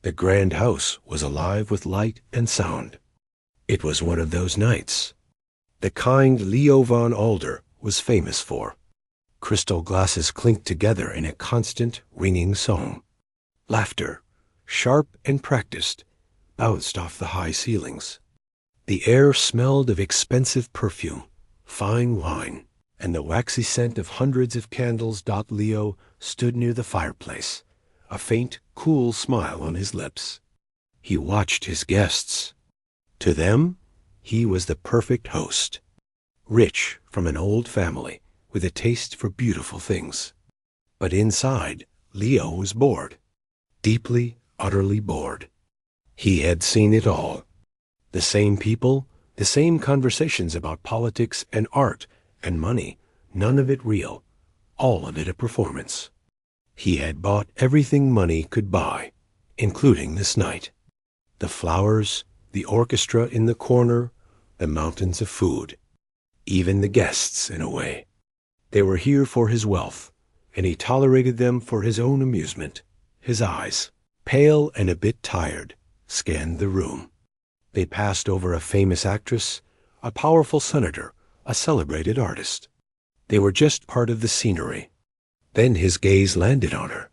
The grand house was alive with light and sound. It was one of those nights the kind Leo von Alder was famous for. Crystal glasses clinked together in a constant, ringing song. Laughter, sharp and practiced, bounced off the high ceilings. The air smelled of expensive perfume, fine wine, and the waxy scent of hundreds of candles. Leo stood near the fireplace, a faint, cool smile on his lips. He watched his guests. To them, he was the perfect host. Rich from an old family, with a taste for beautiful things. But inside, Leo was bored. Deeply, utterly bored. He had seen it all. The same people, the same conversations about politics and art and money, none of it real, all of it a performance. He had bought everything money could buy, including this night. The flowers, the orchestra in the corner, the mountains of food. Even the guests, in a way. They were here for his wealth, and he tolerated them for his own amusement. His eyes, pale and a bit tired, scanned the room. They passed over a famous actress, a powerful senator, a celebrated artist. They were just part of the scenery. Then his gaze landed on her.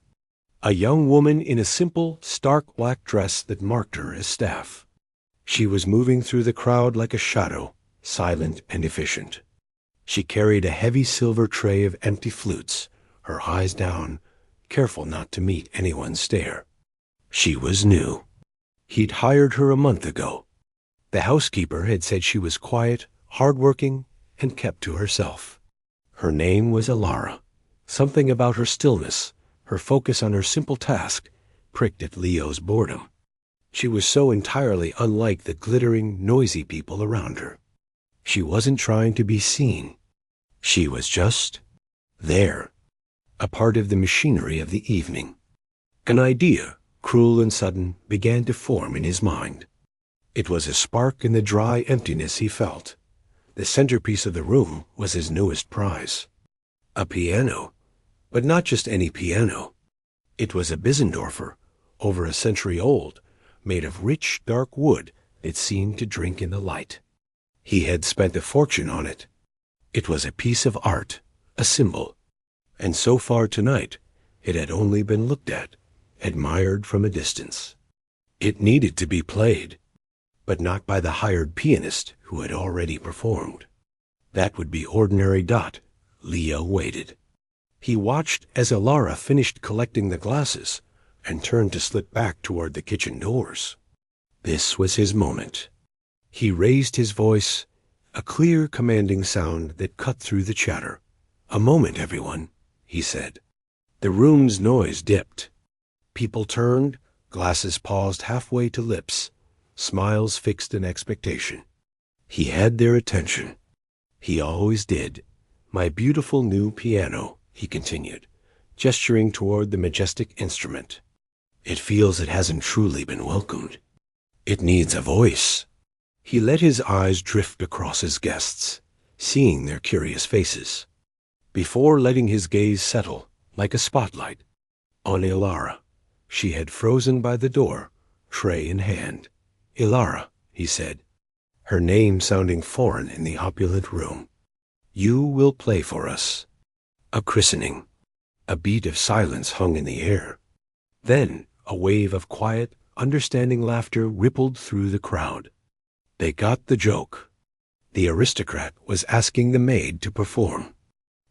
A young woman in a simple, stark black dress that marked her as staff. She was moving through the crowd like a shadow, silent and efficient. She carried a heavy silver tray of empty flutes, her eyes down, careful not to meet anyone's stare. She was new. He'd hired her a month ago. The housekeeper had said she was quiet, hardworking, and kept to herself. Her name was Alara. Something about her stillness, her focus on her simple task, pricked at Leo's boredom. She was so entirely unlike the glittering, noisy people around her. She wasn't trying to be seen. She was just there, a part of the machinery of the evening. An idea, cruel and sudden, began to form in his mind. It was a spark in the dry emptiness he felt. The centerpiece of the room was his newest prize. A piano, but not just any piano. It was a Bissendorfer, over a century old, made of rich, dark wood that seemed to drink in the light. He had spent a fortune on it. It was a piece of art, a symbol. And so far tonight, it had only been looked at, admired from a distance. It needed to be played, but not by the hired pianist who had already performed. That would be ordinary. Leo waited. He watched as Alara finished collecting the glasses and turned to slip back toward the kitchen doors. This was his moment. He raised his voice, a clear, commanding sound that cut through the chatter. "A moment, everyone," he said. The room's noise dipped. People turned, glasses paused halfway to lips, smiles fixed in expectation. He had their attention. He always did. "My beautiful new piano," he continued, gesturing toward the majestic instrument. "It feels it hasn't truly been welcomed. It needs a voice." He let his eyes drift across his guests, seeing their curious faces, before letting his gaze settle, like a spotlight, on Ilara. She had frozen by the door, tray in hand. "Ilara," he said, her name sounding foreign in the opulent room. "You will play for us." A christening. A beat of silence hung in the air. Then a wave of quiet, understanding laughter rippled through the crowd. They got the joke. The aristocrat was asking the maid to perform.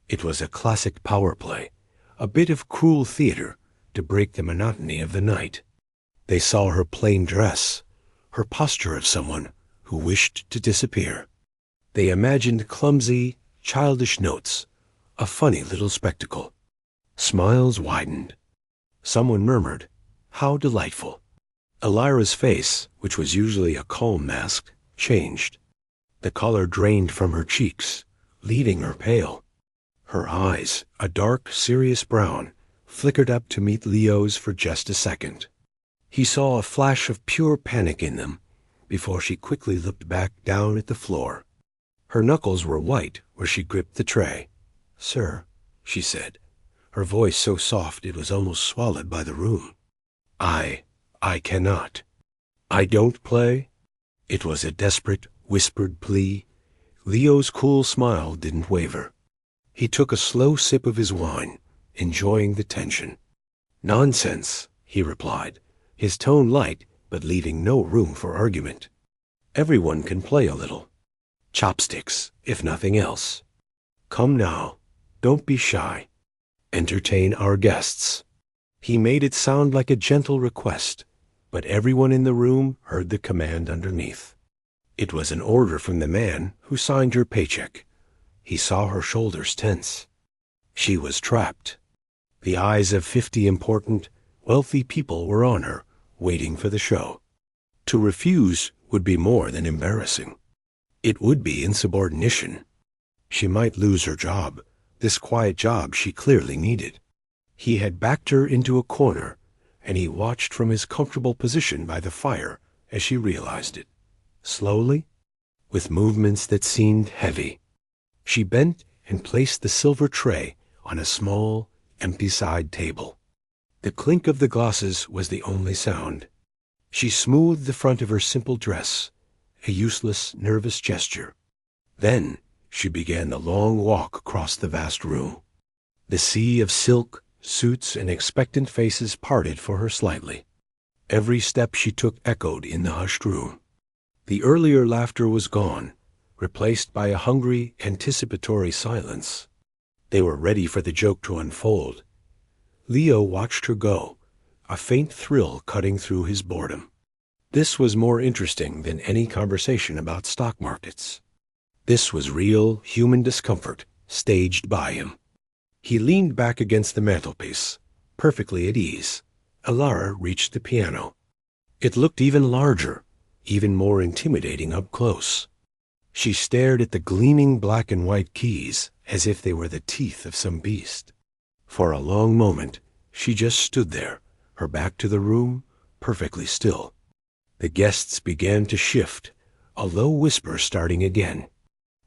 It was a classic power play, a bit of cruel theater to break the monotony of the night. They saw her plain dress, her posture of someone who wished to disappear. They imagined clumsy, childish notes, a funny little spectacle. Smiles widened. Someone murmured, "How delightful." Elira's face, which was usually a calm mask, changed. The color drained from her cheeks, leaving her pale. Her eyes, a dark, serious brown, flickered up to meet Leo's for just a second. He saw a flash of pure panic in them before she quickly looked back down at the floor. Her knuckles were white where she gripped the tray. "Sir," she said, her voice so soft it was almost swallowed by the room. I cannot. I don't play. It was a desperate, whispered plea. Leo's cool smile didn't waver. He took a slow sip of his wine, enjoying the tension. Nonsense, he replied, his tone light but leaving no room for argument. Everyone can play a little. Chopsticks, if nothing else. Come now, don't be shy. Entertain our guests. He made it sound like a gentle request, but everyone in the room heard the command underneath. It was an order from the man who signed her paycheck. He saw her shoulders tense. She was trapped. The eyes of 50 important, wealthy people were on her, waiting for the show. To refuse would be more than embarrassing. It would be insubordination. She might lose her job, this quiet job she clearly needed. He had backed her into a corner, and he watched from his comfortable position by the fire as she realized it. Slowly, with movements that seemed heavy, she bent and placed the silver tray on a small, empty side table. The clink of the glasses was the only sound. She smoothed the front of her simple dress, a useless, nervous gesture. Then she began the long walk across the vast room. The sea of silk, suits, and expectant faces parted for her slightly. Every step she took echoed in the hushed room. The earlier laughter was gone, replaced by a hungry, anticipatory silence. They were ready for the joke to unfold. Leo watched her go, a faint thrill cutting through his boredom. This was more interesting than any conversation about stock markets. This was real, human discomfort, staged by him. He leaned back against the mantelpiece, perfectly at ease. Alara reached the piano. It looked even larger, even more intimidating up close. She stared at the gleaming black and white keys as if they were the teeth of some beast. For a long moment, she just stood there, her back to the room, perfectly still. The guests began to shift, a low whisper starting again.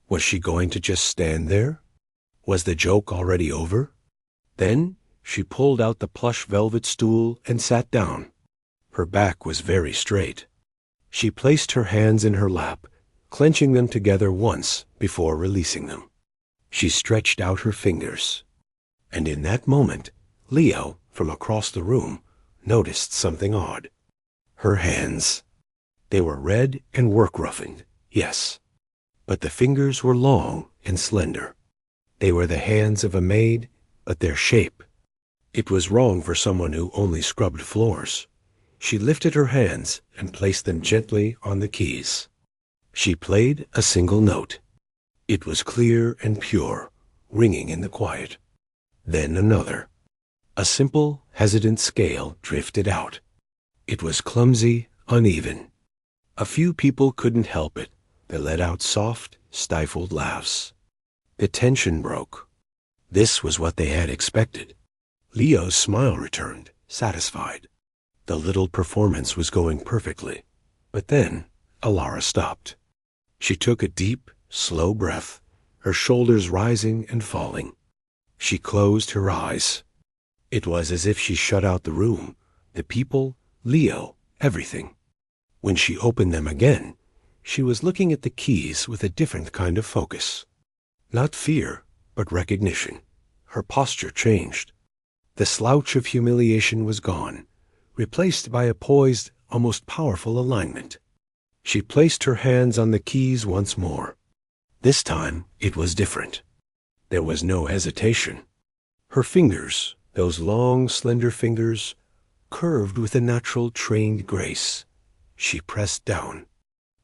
Was she going to just stand there? Was the joke already over? Then she pulled out the plush velvet stool and sat down. Her back was very straight. She placed her hands in her lap, clenching them together once before releasing them. She stretched out her fingers. And in that moment, Leo, from across the room, noticed something odd. Her hands. They were red and work-roughened, yes. But the fingers were long and slender. They were the hands of a maid, but their shape. It was wrong for someone who only scrubbed floors. She lifted her hands and placed them gently on the keys. She played a single note. It was clear and pure, ringing in the quiet. Then another. A simple, hesitant scale drifted out. It was clumsy, uneven. A few people couldn't help it. They let out soft, stifled laughs. The tension broke. This was what they had expected. Leo's smile returned, satisfied. The little performance was going perfectly. But then Alara stopped. She took a deep, slow breath, her shoulders rising and falling. She closed her eyes. It was as if she shut out the room, the people, Leo, everything. When she opened them again, she was looking at the keys with a different kind of focus. Not fear, but recognition. Her posture changed. The slouch of humiliation was gone, replaced by a poised, almost powerful alignment. She placed her hands on the keys once more. This time it was different. There was no hesitation. Her fingers, those long, slender fingers, curved with a natural, trained grace. She pressed down,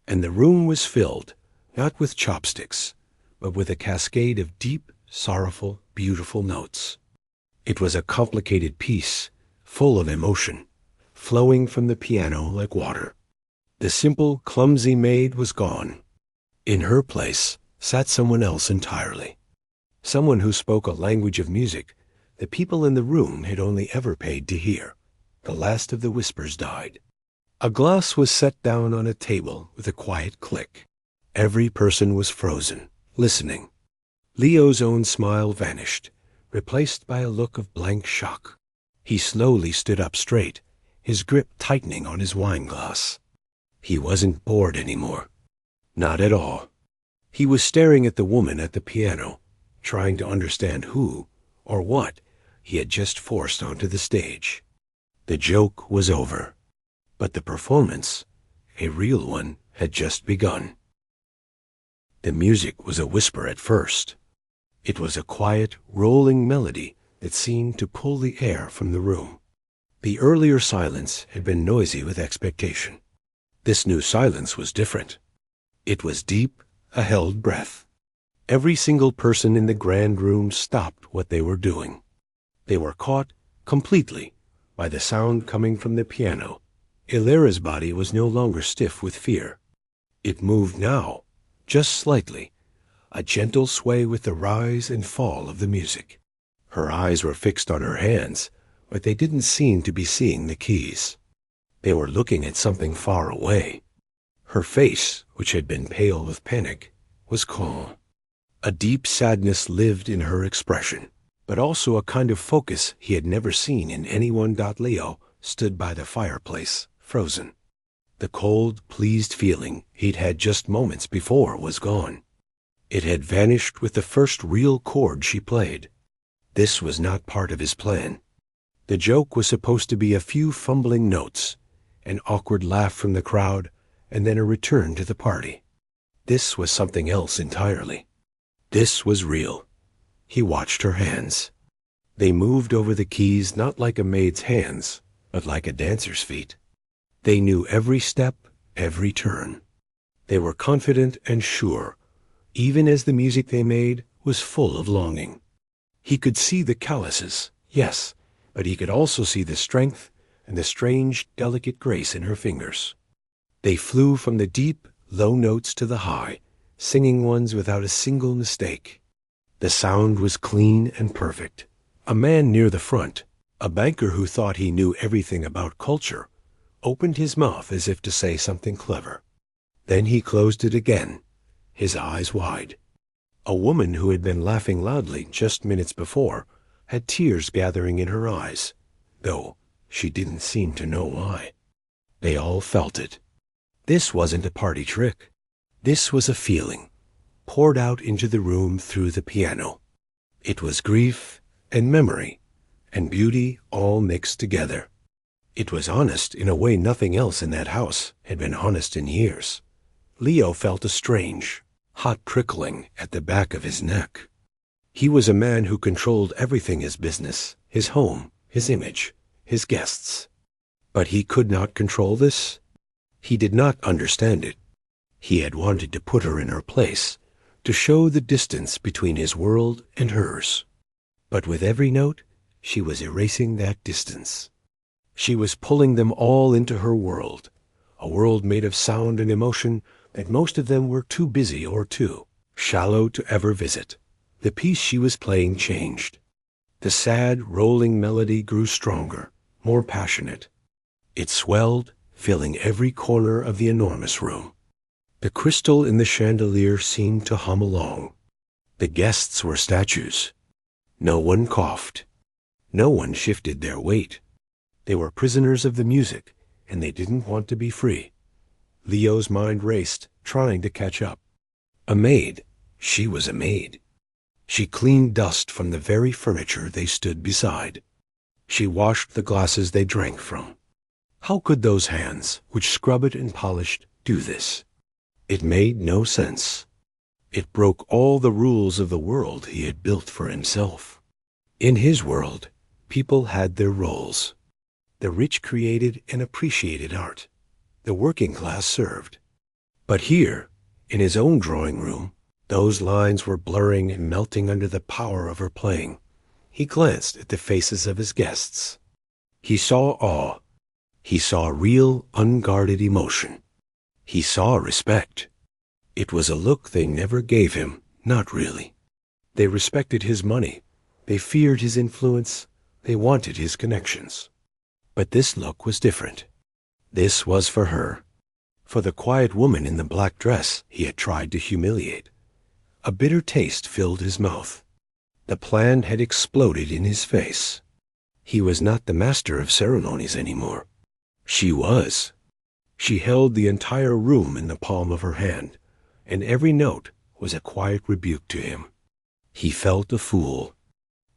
and the room was filled, not with chopsticks, but with a cascade of deep, sorrowful, beautiful notes. It was a complicated piece, full of emotion, flowing from the piano like water. The simple, clumsy maid was gone. In her place sat someone else entirely. Someone who spoke a language of music the people in the room had only ever paid to hear. The last of the whispers died. A glass was set down on a table with a quiet click. Every person was frozen, listening. Leo's own smile vanished, replaced by a look of blank shock. He slowly stood up straight, his grip tightening on his wine glass. He wasn't bored anymore. Not at all. He was staring at the woman at the piano, trying to understand who, or what, he had just forced onto the stage. The joke was over, but the performance, a real one, had just begun. The music was a whisper at first. It was a quiet, rolling melody that seemed to pull the air from the room. The earlier silence had been noisy with expectation. This new silence was different. It was deep, a held breath. Every single person in the grand room stopped what they were doing. They were caught completely by the sound coming from the piano. Illyra's body was no longer stiff with fear. It moved now, just slightly, a gentle sway with the rise and fall of the music. Her eyes were fixed on her hands, but they didn't seem to be seeing the keys. They were looking at something far away. Her face, which had been pale with panic, was calm. A deep sadness lived in her expression, but also a kind of focus he had never seen in anyone. Leo stood by the fireplace, frozen. The cold, pleased feeling he'd had just moments before was gone. It had vanished with the first real chord she played. This was not part of his plan. The joke was supposed to be a few fumbling notes, an awkward laugh from the crowd, and then a return to the party. This was something else entirely. This was real. He watched her hands. They moved over the keys not like a maid's hands, but like a dancer's feet. They knew every step, every turn. They were confident and sure, even as the music they made was full of longing. He could see the calluses, yes, but he could also see the strength and the strange, delicate grace in her fingers. They flew from the deep, low notes to the high, singing ones without a single mistake. The sound was clean and perfect. A man near the front, a banker who thought he knew everything about culture, opened his mouth as if to say something clever. Then he closed it again, his eyes wide. A woman who had been laughing loudly just minutes before had tears gathering in her eyes, though she didn't seem to know why. They all felt it. This wasn't a party trick. This was a feeling, poured out into the room through the piano. It was grief and memory and beauty all mixed together. It was honest in a way nothing else in that house had been honest in years. Leo felt a strange, hot prickling at the back of his neck. He was a man who controlled everything: his business, his home, his image, his guests. But he could not control this. He did not understand it. He had wanted to put her in her place, to show the distance between his world and hers. But with every note, she was erasing that distance. She was pulling them all into her world, a world made of sound and emotion that most of them were too busy or too shallow to ever visit. The piece she was playing changed. The sad, rolling melody grew stronger, more passionate. It swelled, filling every corner of the enormous room. The crystal in the chandelier seemed to hum along. The guests were statues. No one coughed. No one shifted their weight. They were prisoners of the music, and they didn't want to be free. Leo's mind raced, trying to catch up. A maid. She was a maid. She cleaned dust from the very furniture they stood beside. She washed the glasses they drank from. How could those hands, which scrubbed and polished, do this? It made no sense. It broke all the rules of the world he had built for himself. In his world, people had their roles. The rich created and appreciated art. The working class served. But here, in his own drawing room, those lines were blurring and melting under the power of her playing. He glanced at the faces of his guests. He saw awe. He saw real, unguarded emotion. He saw respect. It was a look they never gave him, not really. They respected his money. They feared his influence. They wanted his connections. But this look was different. This was for her. For the quiet woman in the black dress he had tried to humiliate. A bitter taste filled his mouth. The plan had exploded in his face. He was not the master of ceremonies anymore. She was. She held the entire room in the palm of her hand, and every note was a quiet rebuke to him. He felt a fool.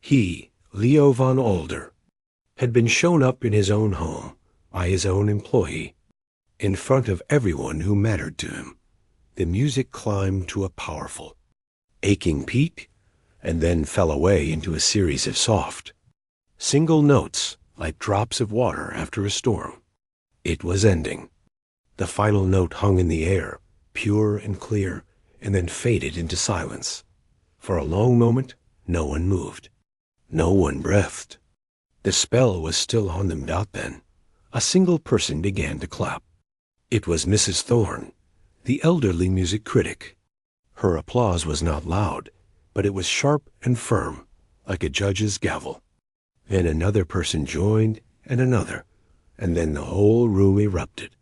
He, Leo von Alder, had been shown up in his own home by his own employee, in front of everyone who mattered to him. The music climbed to a powerful, aching peak, and then fell away into a series of soft, single notes like drops of water after a storm. It was ending. The final note hung in the air, pure and clear, and then faded into silence. For a long moment, no one moved. No one breathed. The spell was still on them. Then, a single person began to clap. It was Mrs. Thorne, the elderly music critic. Her applause was not loud, but it was sharp and firm, like a judge's gavel. Then another person joined, and another, and then the whole room erupted.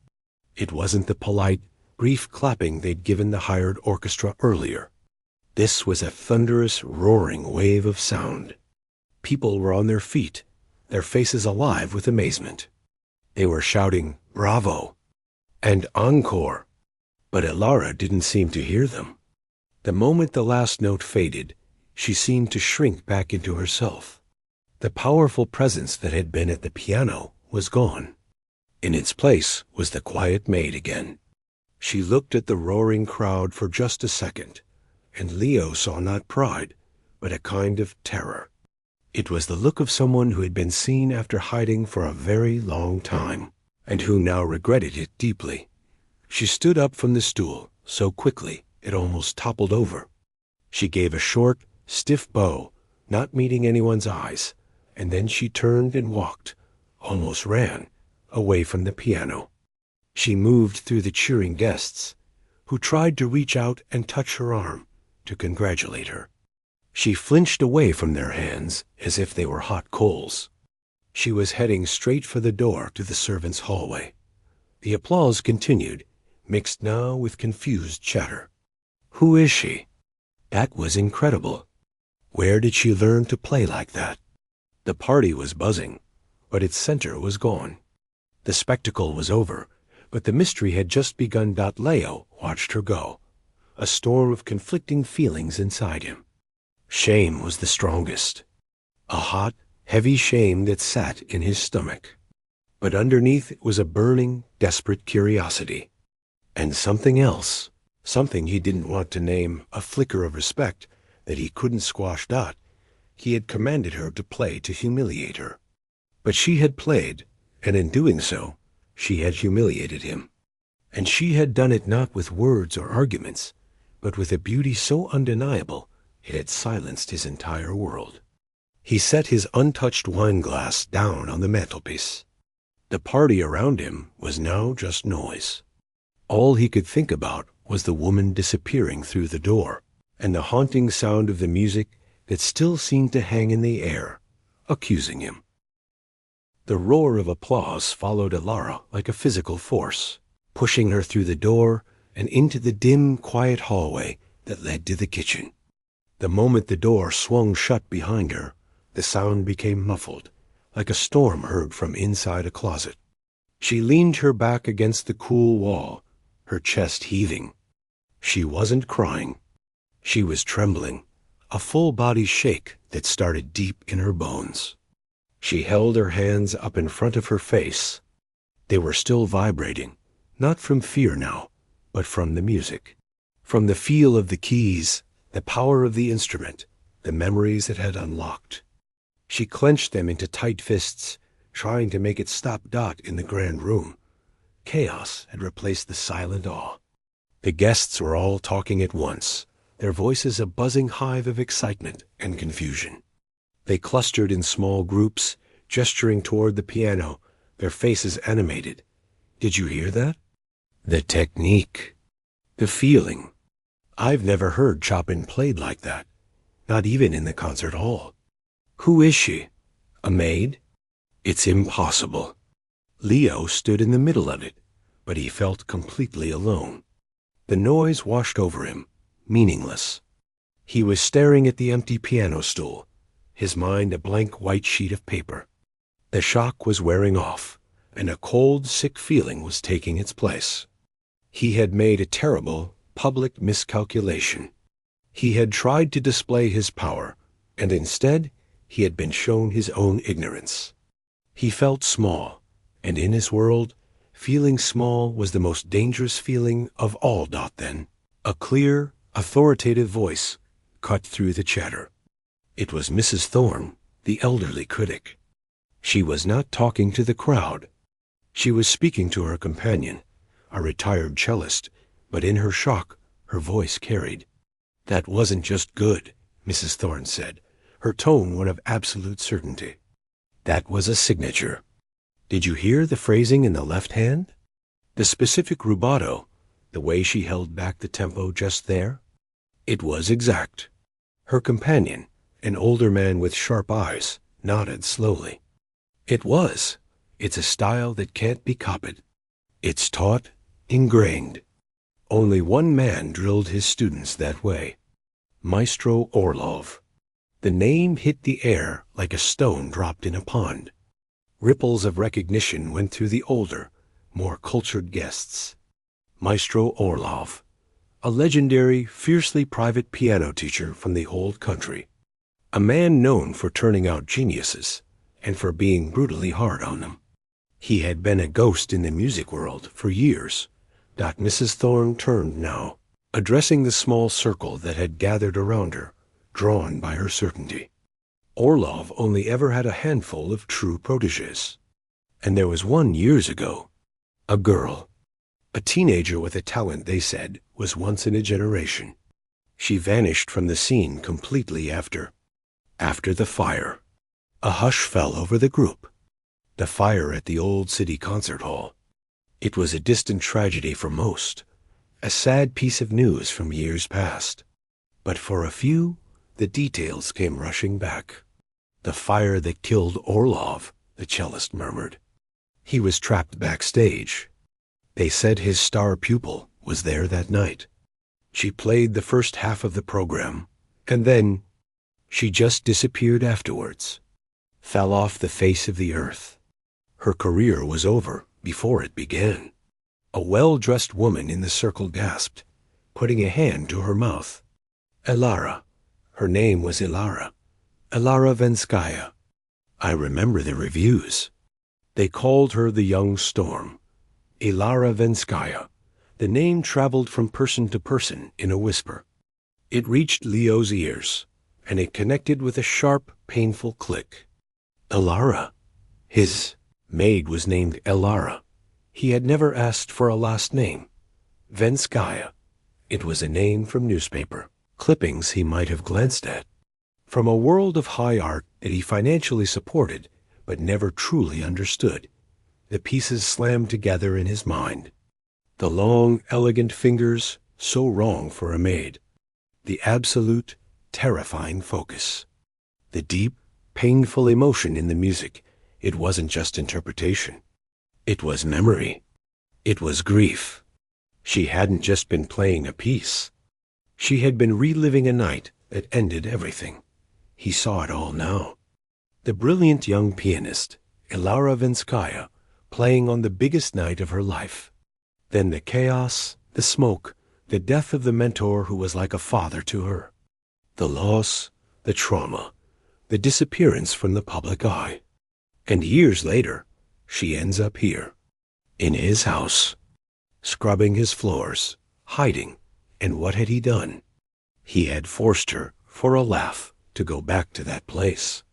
It wasn't the polite, brief clapping they'd given the hired orchestra earlier. This was a thunderous, roaring wave of sound. People were on their feet, their faces alive with amazement. They were shouting, "Bravo!" and "Encore!" But Elara didn't seem to hear them. The moment the last note faded, she seemed to shrink back into herself. The powerful presence that had been at the piano was gone. In its place was the quiet maid again. She looked at the roaring crowd for just a second, and Leo saw not pride, but a kind of terror. It was the look of someone who had been seen after hiding for a very long time, and who now regretted it deeply. She stood up from the stool so quickly it almost toppled over. She gave a short, stiff bow, not meeting anyone's eyes, and then she turned and walked, almost ran, away from the piano. She moved through the cheering guests, who tried to reach out and touch her arm, to congratulate her. She flinched away from their hands as if they were hot coals. She was heading straight for the door to the servants' hallway. The applause continued, mixed now with confused chatter. Who is she? That was incredible. Where did she learn to play like that? The party was buzzing, but its center was gone. The spectacle was over, but the mystery had just begun. Leo watched her go, a storm of conflicting feelings inside him. Shame was the strongest, a hot, heavy shame that sat in his stomach. But underneath it was a burning, desperate curiosity. And something else, something he didn't want to name, a flicker of respect that he couldn't squash. He had commanded her to play to humiliate her. But she had played, and in doing so, she had humiliated him. And she had done it not with words or arguments, but with a beauty so undeniable it had silenced his entire world. He set his untouched wine-glass down on the mantelpiece. The party around him was now just noise. All he could think about was the woman disappearing through the door, and the haunting sound of the music that still seemed to hang in the air, accusing him. The roar of applause followed Elara like a physical force, pushing her through the door and into the dim, quiet hallway that led to the kitchen. The moment the door swung shut behind her, the sound became muffled, like a storm heard from inside a closet. She leaned her back against the cool wall, her chest heaving. She wasn't crying. She was trembling, a full-body shake that started deep in her bones. She held her hands up in front of her face. They were still vibrating, not from fear now, but from the music, from the feel of the keys, the power of the instrument, the memories it had unlocked. She clenched them into tight fists, trying to make it stop. In the grand room, chaos had replaced the silent awe. The guests were all talking at once, their voices a buzzing hive of excitement and confusion. They clustered in small groups, gesturing toward the piano, their faces animated. Did you hear that? The technique. The feeling. I've never heard Chopin played like that, not even in the concert hall. Who is she? A maid? It's impossible. Leo stood in the middle of it, but he felt completely alone. The noise washed over him, meaningless. He was staring at the empty piano stool, his mind a blank white sheet of paper. The shock was wearing off, and a cold, sick feeling was taking its place. He had made a terrible, public miscalculation. He had tried to display his power, and instead he had been shown his own ignorance. He felt small, and in his world, feeling small was the most dangerous feeling of all. Then, a clear, authoritative voice cut through the chatter. It was Mrs. Thorne, the elderly critic. She was not talking to the crowd. She was speaking to her companion, a retired cellist, but in her shock, her voice carried. "That wasn't just good," Mrs. Thorne said, her tone one of absolute certainty. "That was a signature. Did you hear the phrasing in the left hand? The specific rubato, the way she held back the tempo just there? It was exact." Her companion, an older man with sharp eyes, nodded slowly. "It was. It's a style that can't be copied. It's taught, ingrained. Only one man drilled his students that way. Maestro Orlov." The name hit the air like a stone dropped in a pond. Ripples of recognition went through the older, more cultured guests. Maestro Orlov, a legendary, fiercely private piano teacher from the old country. A man known for turning out geniuses and for being brutally hard on them. He had been a ghost in the music world for years. Mrs. Thorne turned now, addressing the small circle that had gathered around her, drawn by her certainty. Orlov only ever had a handful of true protégés. And there was one years ago. A girl. A teenager with a talent they said was once in a generation. She vanished from the scene completely after the fire. A hush fell over the group. The fire at the old city concert hall. It was a distant tragedy for most, a sad piece of news from years past. But for a few, the details came rushing back. "The fire that killed Orlov," the cellist murmured. "He was trapped backstage. They said his star pupil was there that night. She played the first half of the program, and then she just disappeared afterwards. Fell off the face of the earth. Her career was over before it began." A well-dressed woman in the circle gasped, putting a hand to her mouth. "Elara. Her name was Elara. Elara Venskaya. I remember the reviews. They called her the young storm. Elara Venskaya." The name traveled from person to person in a whisper. It reached Leo's ears, and it connected with a sharp, painful click. Elara. His maid was named Elara. He had never asked for a last name. Venskaya. It was a name from newspaper clippings he might have glanced at. From a world of high art that he financially supported but never truly understood, the pieces slammed together in his mind. The long, elegant fingers, so wrong for a maid. The absolute, terrifying focus. The deep, painful emotion in the music. It wasn't just interpretation. It was memory. It was grief. She hadn't just been playing a piece. She had been reliving a night that ended everything. He saw it all now. The brilliant young pianist, Elara Venskaya, playing on the biggest night of her life. Then the chaos, the smoke, the death of the mentor who was like a father to her. The loss, the trauma, the disappearance from the public eye. And years later, she ends up here, in his house, scrubbing his floors, hiding. And what had he done? He had forced her, for a laugh, to go back to that place.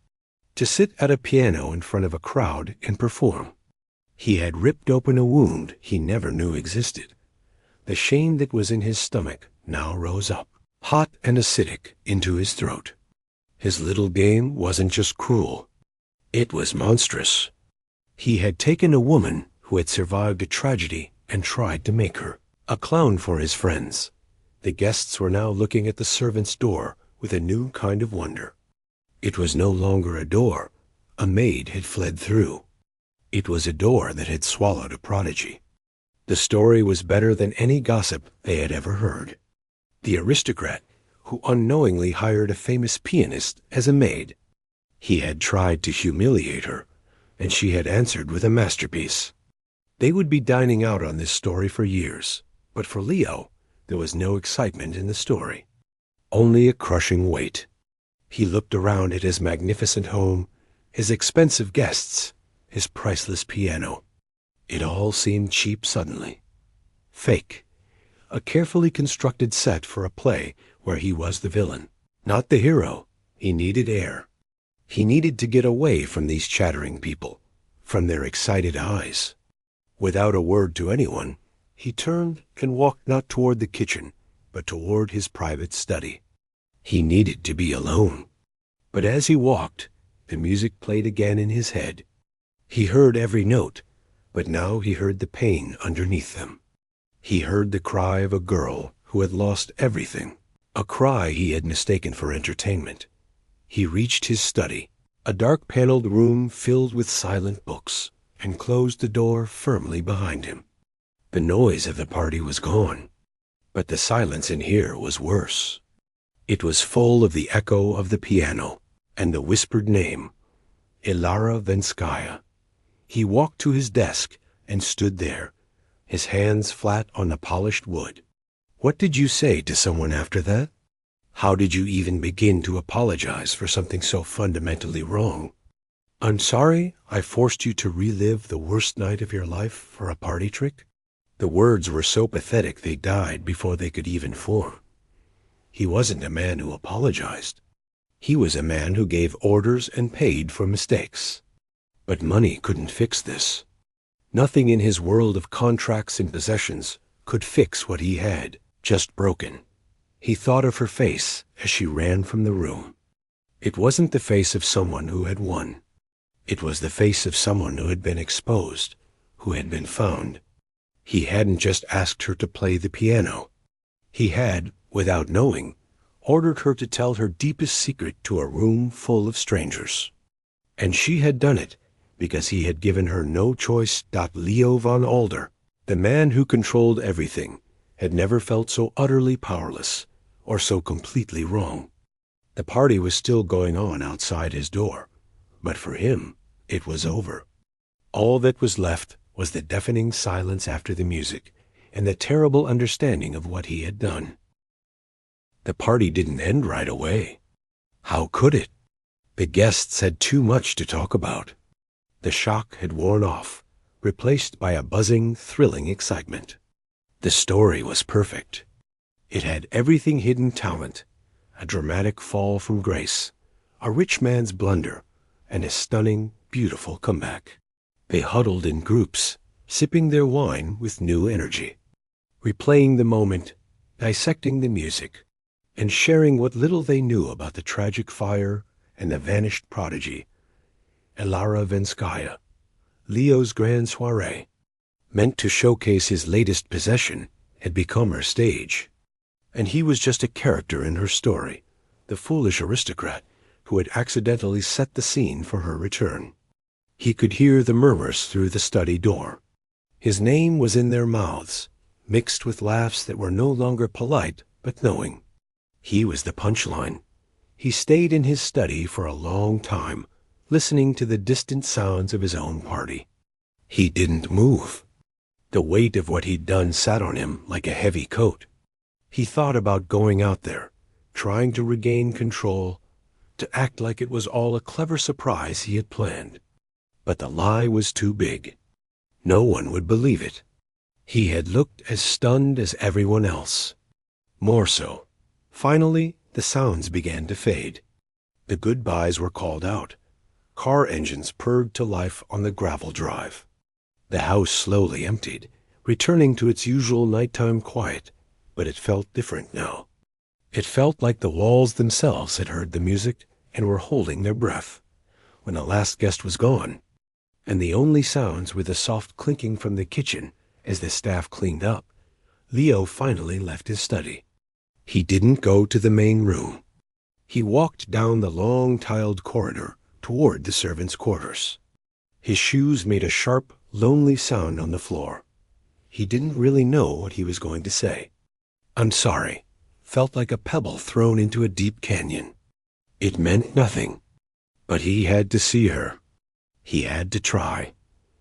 To sit at a piano in front of a crowd and perform. He had ripped open a wound he never knew existed. The shame that was in his stomach now rose up, hot and acidic, into his throat. His little game wasn't just cruel. It was monstrous. He had taken a woman who had survived a tragedy and tried to make her a clown for his friends. The guests were now looking at the servant's door with a new kind of wonder. It was no longer a door a maid had fled through. It was a door that had swallowed a prodigy. The story was better than any gossip they had ever heard. The aristocrat who unknowingly hired a famous pianist as a maid. He had tried to humiliate her, and she had answered with a masterpiece. They would be dining out on this story for years, but for Leo, there was no excitement in the story, only a crushing weight. He looked around at his magnificent home, his expensive guests, his priceless piano. It all seemed cheap suddenly. Fake. A carefully constructed set for a play where he was the villain, not the hero. He needed air. He needed to get away from these chattering people, from their excited eyes. Without a word to anyone, he turned and walked not toward the kitchen, but toward his private study. He needed to be alone. But as he walked, the music played again in his head. He heard every note, but now he heard the pain underneath them. He heard the cry of a girl who had lost everything, a cry he had mistaken for entertainment. He reached his study, a dark-paneled room filled with silent books, and closed the door firmly behind him. The noise of the party was gone, but the silence in here was worse. It was full of the echo of the piano and the whispered name, Ilara Venskaya. He walked to his desk and stood there, his hands flat on the polished wood. What did you say to someone after that? How did you even begin to apologize for something so fundamentally wrong? I'm sorry I forced you to relive the worst night of your life for a party trick. The words were so pathetic they died before they could even form. He wasn't a man who apologized. He was a man who gave orders and paid for mistakes. But money couldn't fix this. Nothing in his world of contracts and possessions could fix what he had, just broken. He thought of her face as she ran from the room. It wasn't the face of someone who had won. It was the face of someone who had been exposed, who had been found. He hadn't just asked her to play the piano. He had, without knowing, ordered her to tell her deepest secret to a room full of strangers. And she had done it because he had given her no choice. Leo von Alder, the man who controlled everything, had never felt so utterly powerless or so completely wrong. The party was still going on outside his door, but for him, it was over. All that was left was the deafening silence after the music and the terrible understanding of what he had done. The party didn't end right away. How could it? The guests had too much to talk about. The shock had worn off, replaced by a buzzing, thrilling excitement. The story was perfect. It had everything: hidden talent, a dramatic fall from grace, a rich man's blunder, and a stunning, beautiful comeback. They huddled in groups, sipping their wine with new energy, replaying the moment, dissecting the music, and sharing what little they knew about the tragic fire and the vanished prodigy. Ilara Venskaya, Leo's grand soirée, meant to showcase his latest possession, had become her stage. And he was just a character in her story, the foolish aristocrat who had accidentally set the scene for her return. He could hear the murmurs through the study door. His name was in their mouths, mixed with laughs that were no longer polite but knowing. He was the punchline. He stayed in his study for a long time, listening to the distant sounds of his own party. He didn't move. The weight of what he'd done sat on him like a heavy coat. He thought about going out there, trying to regain control, to act like it was all a clever surprise he had planned. But the lie was too big. No one would believe it. He had looked as stunned as everyone else. More so. Finally, the sounds began to fade. The goodbyes were called out. Car engines purred to life on the gravel drive. The house slowly emptied, returning to its usual nighttime quiet, but it felt different now. It felt like the walls themselves had heard the music and were holding their breath. When the last guest was gone, and the only sounds were the soft clinking from the kitchen as the staff cleaned up, Leo finally left his study. He didn't go to the main room. He walked down the long tiled corridor toward the servants' quarters. His shoes made a sharp, lonely sound on the floor. He didn't really know what he was going to say. "I'm sorry," felt like a pebble thrown into a deep canyon. It meant nothing, but he had to see her. He had to try.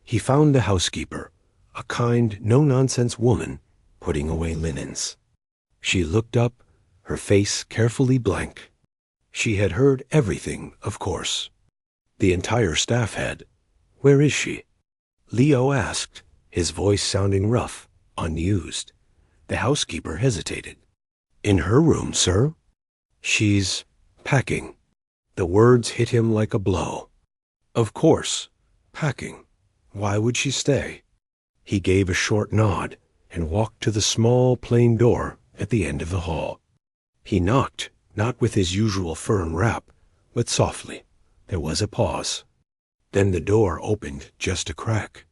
He found the housekeeper, a kind, no-nonsense woman, putting away linens. She looked up, her face carefully blank. She had heard everything, of course. The entire staff had. "Where is she?" Leo asked, his voice sounding rough, unused. The housekeeper hesitated. "In her room, sir." "She's packing." The words hit him like a blow. Of course, packing. Why would she stay? He gave a short nod and walked to the small, plain door at the end of the hall. He knocked, not with his usual firm rap, but softly. There was a pause. Then the door opened just a crack.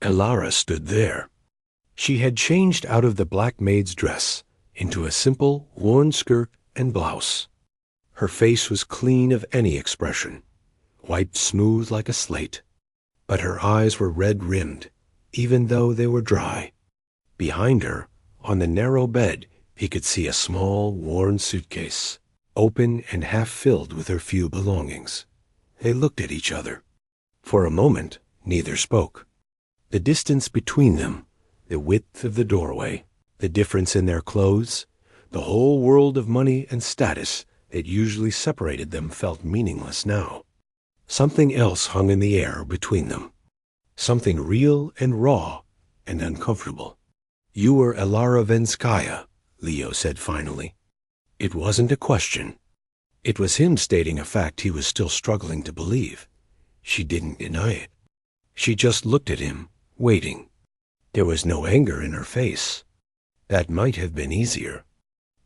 Elara stood there. She had changed out of the black maid's dress into a simple, worn skirt and blouse. Her face was clean of any expression, wiped smooth like a slate, but her eyes were red-rimmed, even though they were dry. Behind her, on the narrow bed, he could see a small, worn suitcase, open and half-filled with her few belongings. They looked at each other. For a moment, neither spoke. The distance between them, the width of the doorway, the difference in their clothes, the whole world of money and status that usually separated them felt meaningless now. Something else hung in the air between them. Something real and raw and uncomfortable. "You were Elara Venskaya," Leo said finally. It wasn't a question. It was him stating a fact he was still struggling to believe. She didn't deny it. She just looked at him, waiting. There was no anger in her face. That might have been easier.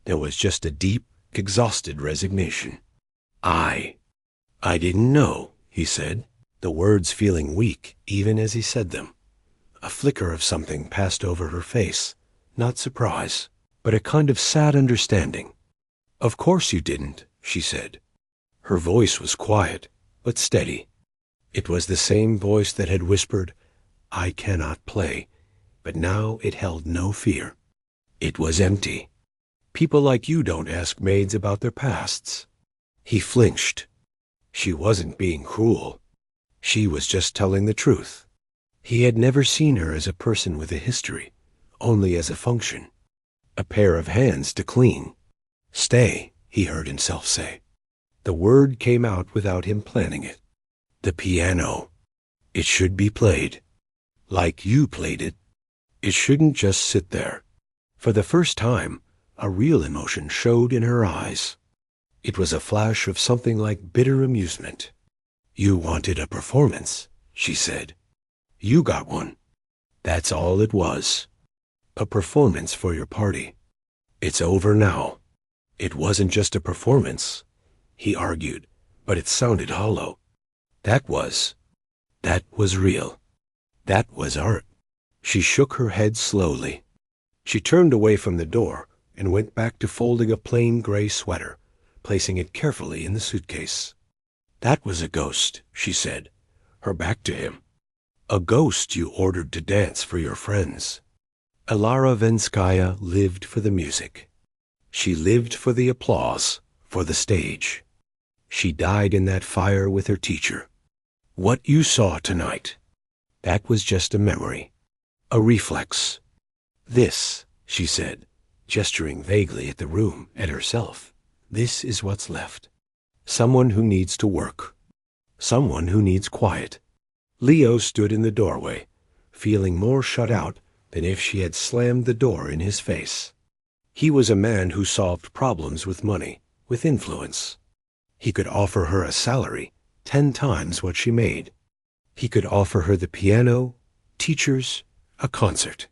There was just a deep, exhausted resignation. I didn't know," he said, the words feeling weak even as he said them. A flicker of something passed over her face, not surprise, but a kind of sad understanding. "Of course you didn't," she said. Her voice was quiet, but steady. It was the same voice that had whispered, "I cannot play," but now it held no fear. It was empty. "People like you don't ask maids about their pasts." He flinched. She wasn't being cruel. She was just telling the truth. He had never seen her as a person with a history, only as a function. A pair of hands to clean. "Stay," he heard himself say. The word came out without him planning it. "The piano. It should be played. Like you played it. It shouldn't just sit there." For the first time, a real emotion showed in her eyes. It was a flash of something like bitter amusement. "You wanted a performance," she said. "You got one. That's all it was. A performance for your party. It's over now." It wasn't just a performance, he argued, but it sounded hollow. That was real. That was art. She shook her head slowly. She turned away from the door and went back to folding a plain gray sweater, placing it carefully in the suitcase. "That was a ghost," she said, her back to him. "A ghost you ordered to dance for your friends." Elara Venskaya lived for the music. She lived for the applause, for the stage. She died in that fire with her teacher. What you saw tonight, that was just a memory, a reflex. "This," she said, gesturing vaguely at the room, at herself, "this is what's left. Someone who needs to work. Someone who needs quiet." Leo stood in the doorway, feeling more shut out than if she had slammed the door in his face. He was a man who solved problems with money, with influence. He could offer her a salary 10 times what she made. He could offer her the piano, teachers, a concert.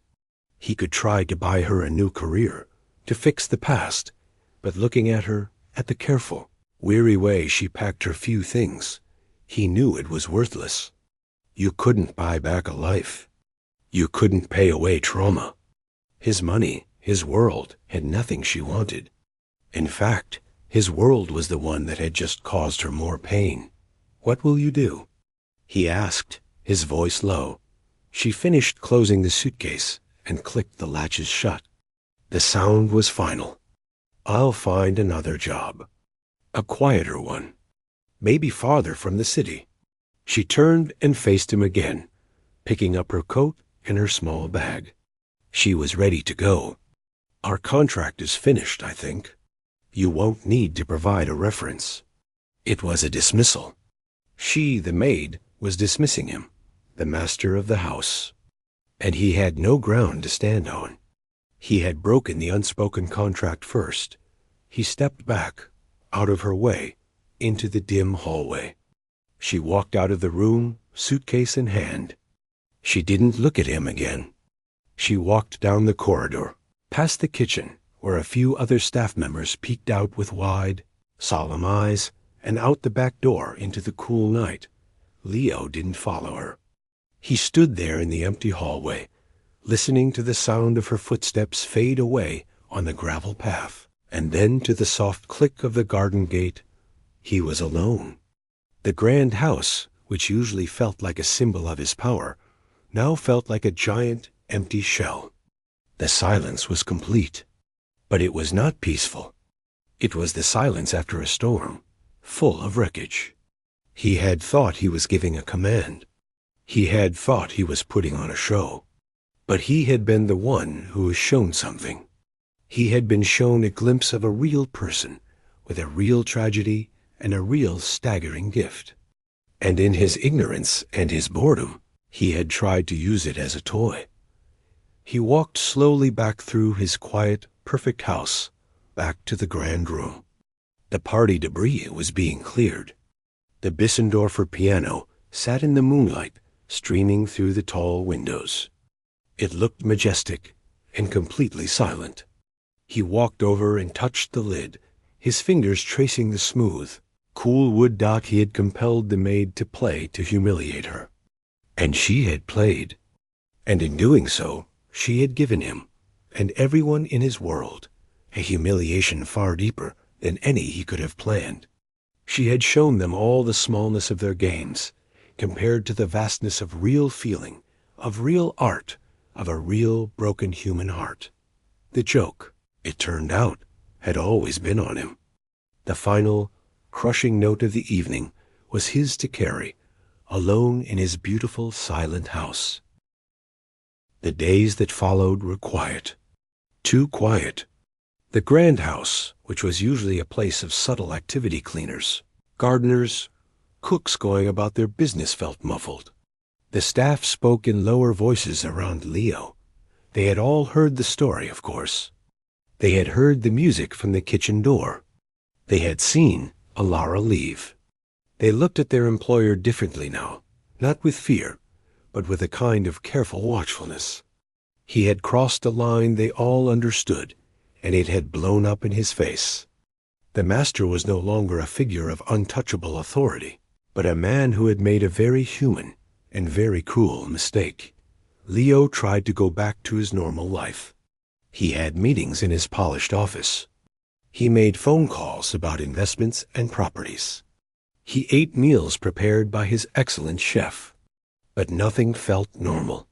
He could try to buy her a new career, to fix the past, but looking at her, at the careful, weary way she packed her few things, he knew it was worthless. You couldn't buy back a life. You couldn't pay away trauma. His money, his world, had nothing she wanted. In fact, his world was the one that had just caused her more pain. "What will you do?" he asked, his voice low. She finished closing the suitcase and clicked the latches shut. The sound was final. "I'll find another job. A quieter one. Maybe farther from the city. She turned and faced him again, picking up her coat and her small bag. She was ready to go. Our contract is finished, I think. You won't need to provide a reference. It was a dismissal. She, the maid, was dismissing him, the master of the house. And he had no ground to stand on. He had broken the unspoken contract first. He stepped back, out of her way, into the dim hallway. She walked out of the room, suitcase in hand. She didn't look at him again. She walked down the corridor, past the kitchen, where a few other staff members peeked out with wide, solemn eyes, and out the back door into the cool night. Leo didn't follow her. He stood there in the empty hallway, listening to the sound of her footsteps fade away on the gravel path, and then to the soft click of the garden gate. He was alone. The grand house, which usually felt like a symbol of his power, now felt like a giant, empty shell. The silence was complete. But it was not peaceful. It was the silence after a storm, full of wreckage. He had thought he was giving a command. He had thought he was putting on a show. But he had been the one who was shown something. He had been shown a glimpse of a real person, with a real tragedy and a real staggering gift. And in his ignorance and his boredom, he had tried to use it as a toy. He walked slowly back through his quiet, perfect house, back to the grand room. The party debris was being cleared. The Bissendorfer piano sat in the moonlight, streaming through the tall windows. It looked majestic and completely silent. He walked over and touched the lid, his fingers tracing the smooth, cool wood dock he had compelled the maid to play to humiliate her. And she had played. And in doing so, she had given him, and everyone in his world, a humiliation far deeper than any he could have planned. She had shown them all the smallness of their gains, compared to the vastness of real feeling, of real art, of a real broken human heart. The joke, it turned out, had always been on him. The final, crushing note of the evening was his to carry, alone in his beautiful, silent house. The days that followed were quiet. Too quiet. The grand house, which was usually a place of subtle activity cleaners, gardeners, cooks going about their business, felt muffled. The staff spoke in lower voices around Leo. They had all heard the story, of course. They had heard the music from the kitchen door. They had seen Alara leave. They looked at their employer differently now, not with fear, but with a kind of careful watchfulness. He had crossed a line they all understood, and it had blown up in his face. The master was no longer a figure of untouchable authority, but a man who had made a very human and very cruel mistake. Leo tried to go back to his normal life. He had meetings in his polished office. He made phone calls about investments and properties. He ate meals prepared by his excellent chef. But nothing felt normal.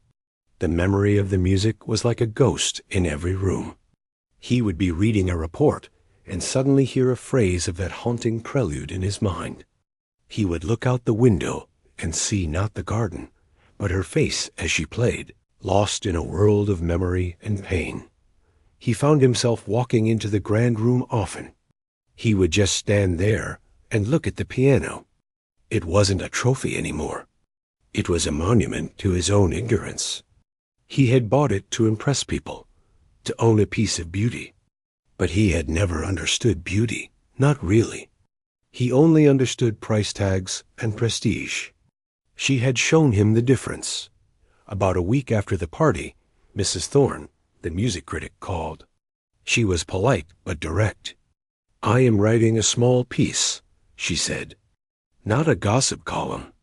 The memory of the music was like a ghost in every room. He would be reading a report and suddenly hear a phrase of that haunting prelude in his mind. He would look out the window and see not the garden, but her face as she played, lost in a world of memory and pain. He found himself walking into the grand room often. He would just stand there and look at the piano. It wasn't a trophy anymore. It was a monument to his own ignorance. He had bought it to impress people, to own a piece of beauty. But he had never understood beauty, not really. He only understood price tags and prestige. She had shown him the difference. About a week after the party, Mrs. Thorne, the music critic, called. She was polite but direct. "I am writing a small piece," she said. "Not a gossip column.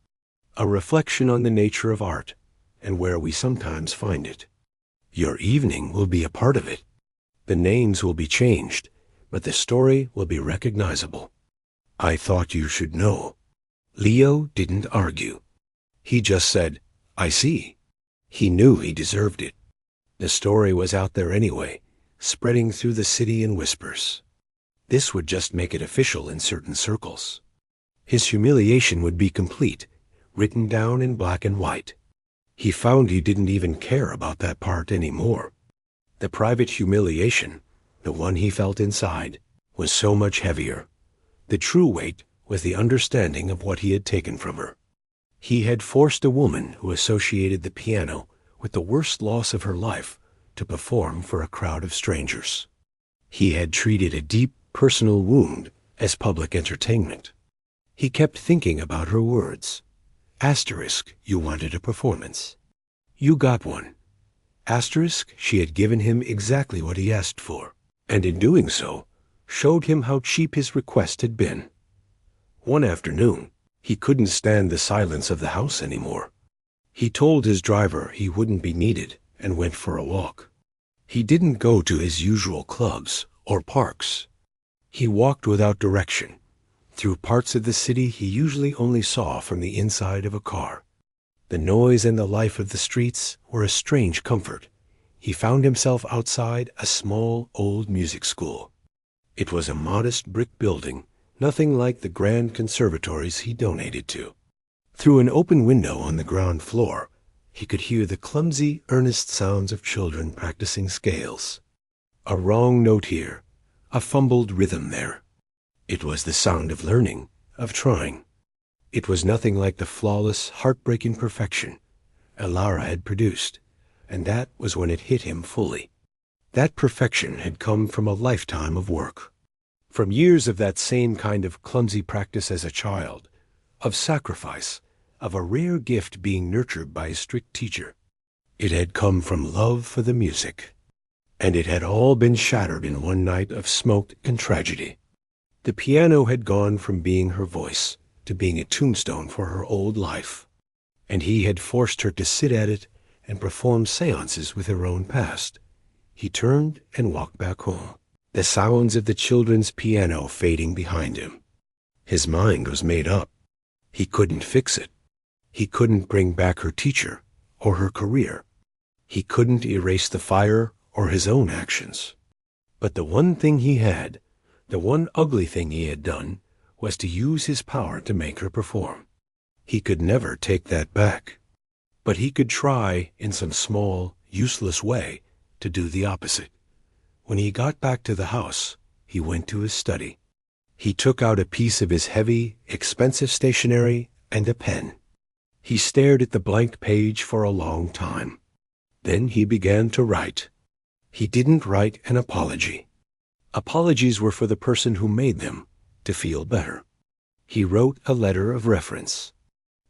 A reflection on the nature of art and where we sometimes find it. Your evening will be a part of it. The names will be changed, but the story will be recognizable. I thought you should know." Leo didn't argue. He just said, "I see." He knew he deserved it. The story was out there anyway, spreading through the city in whispers. This would just make it official in certain circles. His humiliation would be complete written down in black and white. He found he didn't even care about that part anymore. The private humiliation, the one he felt inside, was so much heavier. The true weight was the understanding of what he had taken from her. He had forced a woman who associated the piano with the worst loss of her life to perform for a crowd of strangers. He had treated a deep personal wound as public entertainment. He kept thinking about her words. Asterisk, you wanted a performance. You got one. Asterisk, she had given him exactly what he asked for, and in doing so, showed him how cheap his request had been. One afternoon, he couldn't stand the silence of the house anymore. He told his driver he wouldn't be needed and went for a walk. He didn't go to his usual clubs or parks. He walked without direction, through parts of the city he usually only saw from the inside of a car. The noise and the life of the streets were a strange comfort. He found himself outside a small old music school. It was a modest brick building, nothing like the grand conservatories he donated to. Through an open window on the ground floor, he could hear the clumsy, earnest sounds of children practicing scales. A wrong note here, a fumbled rhythm there. It was the sound of learning, of trying. It was nothing like the flawless, heartbreaking perfection Elara had produced, and that was when it hit him fully. That perfection had come from a lifetime of work, from years of that same kind of clumsy practice as a child, of sacrifice, of a rare gift being nurtured by a strict teacher. It had come from love for the music, and it had all been shattered in one night of smoke and tragedy. The piano had gone from being her voice to being a tombstone for her old life, and he had forced her to sit at it and perform seances with her own past. He turned and walked back home, the sounds of the children's piano fading behind him. His mind was made up. He couldn't fix it. He couldn't bring back her teacher or her career. He couldn't erase the fire or his own actions. But the one thing he had, the one ugly thing he had done, was to use his power to make her perform. He could never take that back. But he could try, in some small, useless way, to do the opposite. When he got back to the house, he went to his study. He took out a piece of his heavy, expensive stationery and a pen. He stared at the blank page for a long time. Then he began to write. He didn't write an apology. Apologies were for the person who made them, to feel better. He wrote a letter of reference,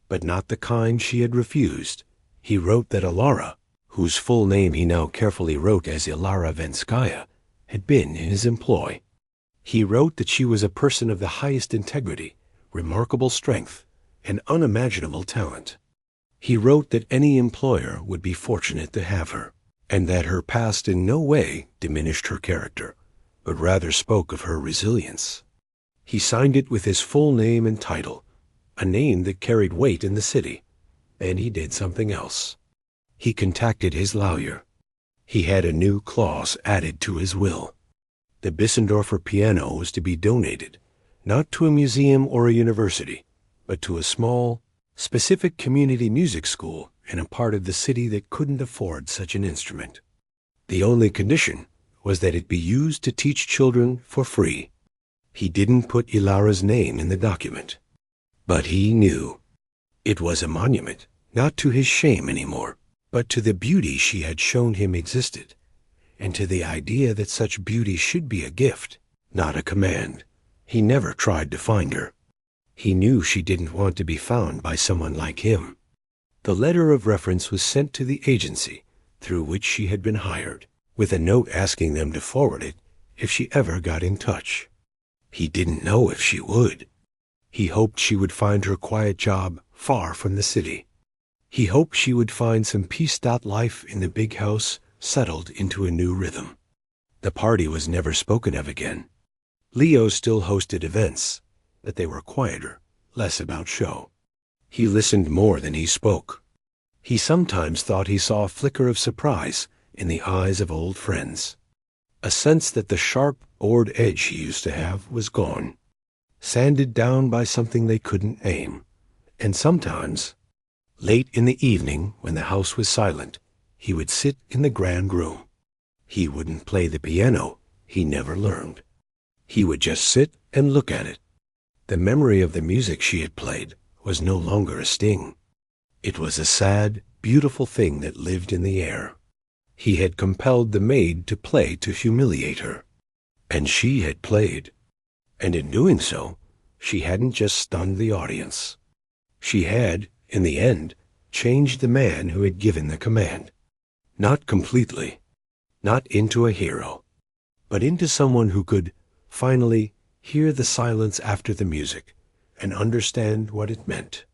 but not the kind she had refused. He wrote that Elara, whose full name he now carefully wrote as Elara Venskaya, had been in his employ. He wrote that she was a person of the highest integrity, remarkable strength, and unimaginable talent. He wrote that any employer would be fortunate to have her, and that her past in no way diminished her character, but rather spoke of her resilience. He signed it with his full name and title, a name that carried weight in the city. And he did something else. He contacted his lawyer. He had a new clause added to his will. The Bissendorfer piano was to be donated, not to a museum or a university, but to a small, specific community music school in a part of the city that couldn't afford such an instrument. The only condition was that it be used to teach children for free. He didn't put Elara's name in the document, but he knew. It was a monument, not to his shame anymore, but to the beauty she had shown him existed, and to the idea that such beauty should be a gift, not a command. He never tried to find her. He knew she didn't want to be found by someone like him. The letter of reference was sent to the agency through which she had been hired, with a note asking them to forward it if she ever got in touch. He didn't know if she would. He hoped she would find her quiet job far from the city. He hoped she would find some pieced-out life in the big house settled into a new rhythm. The party was never spoken of again. Leo still hosted events, but they were quieter, less about show. He listened more than he spoke. He sometimes thought he saw a flicker of surprise in the eyes of old friends, a sense that the sharp, bored edge he used to have was gone, sanded down by something they couldn't name, And sometimes, late in the evening when the house was silent, he would sit in the grand room. He wouldn't play the piano. He never learned. He would just sit and look at it. The memory of the music she had played was no longer a sting. It was a sad, beautiful thing that lived in the air. He had compelled the maid to play to humiliate her. And she had played. And in doing so, she hadn't just stunned the audience. She had, in the end, changed the man who had given the command. Not completely, not into a hero, but into someone who could, finally, hear the silence after the music and understand what it meant.